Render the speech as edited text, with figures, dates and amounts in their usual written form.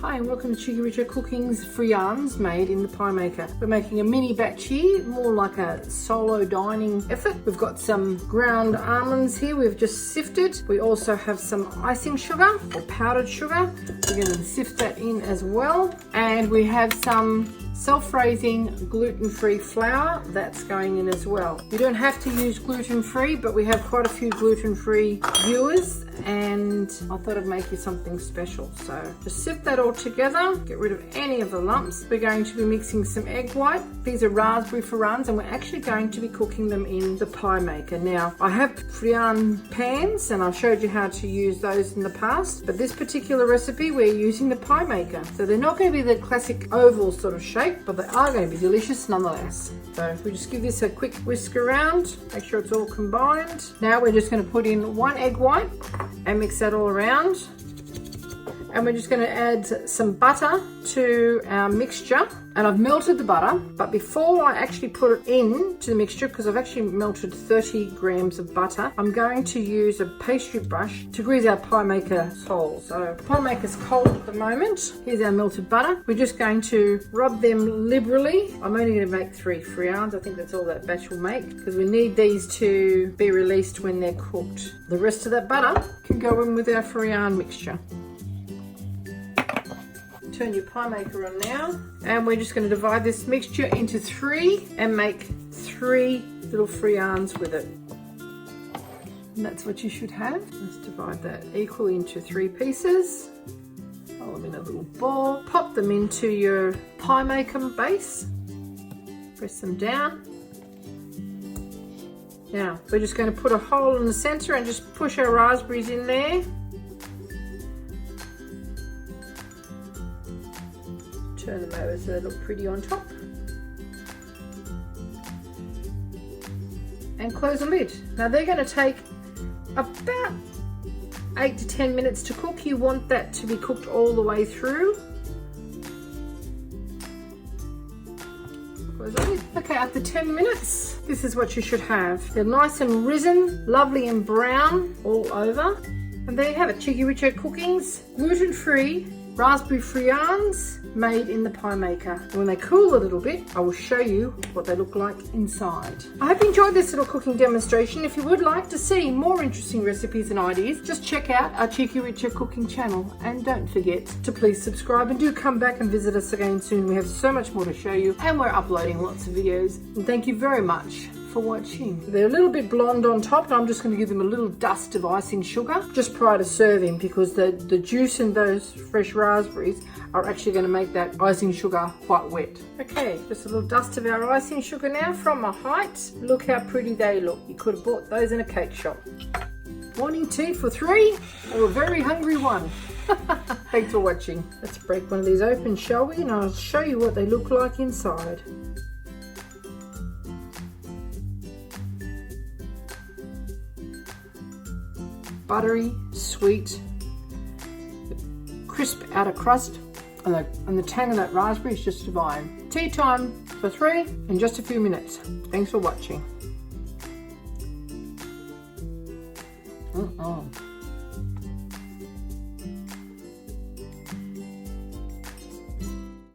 Hi and welcome to Cheekyricho Cooking's Friands made in the pie maker. We're making a mini batch here, more like a solo dining effort. We've got some ground almonds here we've just sifted. We also have some icing sugar or powdered sugar. We're going to sift that in as well. And we have some self-raising gluten-free flour that's going in as well. You don't have to use gluten-free, but we have quite a few gluten-free viewers and I thought I'd make you something special. So just sift that all together, get rid of any of the lumps. We're going to be mixing some egg white. These are raspberry friands and we're actually going to be cooking them in the pie maker. Now I have Friand pans and I've showed you how to use those in the past, but this particular recipe we're using the pie maker. So they're not going to be the classic oval sort of shape, but they are going to be delicious nonetheless. So if we just give this a quick whisk around, make sure it's all combined. Now we're just going to put in one egg white and mix that all around. And we're just going to add some butter to our mixture. And I've melted the butter, but before I actually put it into the mixture, because I've actually melted 30 grams of butter, I'm going to use a pastry brush to grease our pie maker cold. So the pie maker's cold at the moment. Here's our melted butter. We're just going to rub them liberally. I'm only going to make 3 friands. I think that's all that batch will make, because we need these to be released when they're cooked. The rest of that butter can go in with our friand mixture. Turn your pie maker on now, and we're just going to divide this mixture into 3 and make 3 little friands with it. And that's what you should have. Let's divide that equally into 3 pieces. Roll them in a little ball. Pop them into your pie maker base. Press them down. Now we're just going to put a hole in the center and just push our raspberries in there. Turn them over so they look pretty on top. And close the lid. Now they're going to take about 8 to 10 minutes to cook. You want that to be cooked all the way through. Close the lid. Okay, after 10 minutes, this is what you should have. They're nice and risen, lovely and brown all over. And there you have it, Cheekyricho Cooking's gluten-free raspberry friands made in the pie maker. And when they cool a little bit, I will show you what they look like inside. I hope you enjoyed this little cooking demonstration. If you would like to see more interesting recipes and ideas, just check out our Cheekyricho Cooking channel. And don't forget to please subscribe, and do come back and visit us again soon. We have so much more to show you and we're uploading lots of videos. And thank you very much for watching. They're a little bit blonde on top, and I'm just going to give them a little dust of icing sugar just prior to serving, because the juice in those fresh raspberries are actually going to make that icing sugar quite wet. Okay, just a little dust of our icing sugar now from a height. Look how pretty they look. You could have bought those in a cake shop. Morning tea for 3 or a very hungry one. Thanks for watching. Let's break one of these open, shall we? And I'll show you what they look like inside. Buttery, sweet, crisp outer crust, and the tang of that raspberry is just divine. Tea time for 3 in just a few minutes. Thanks for watching.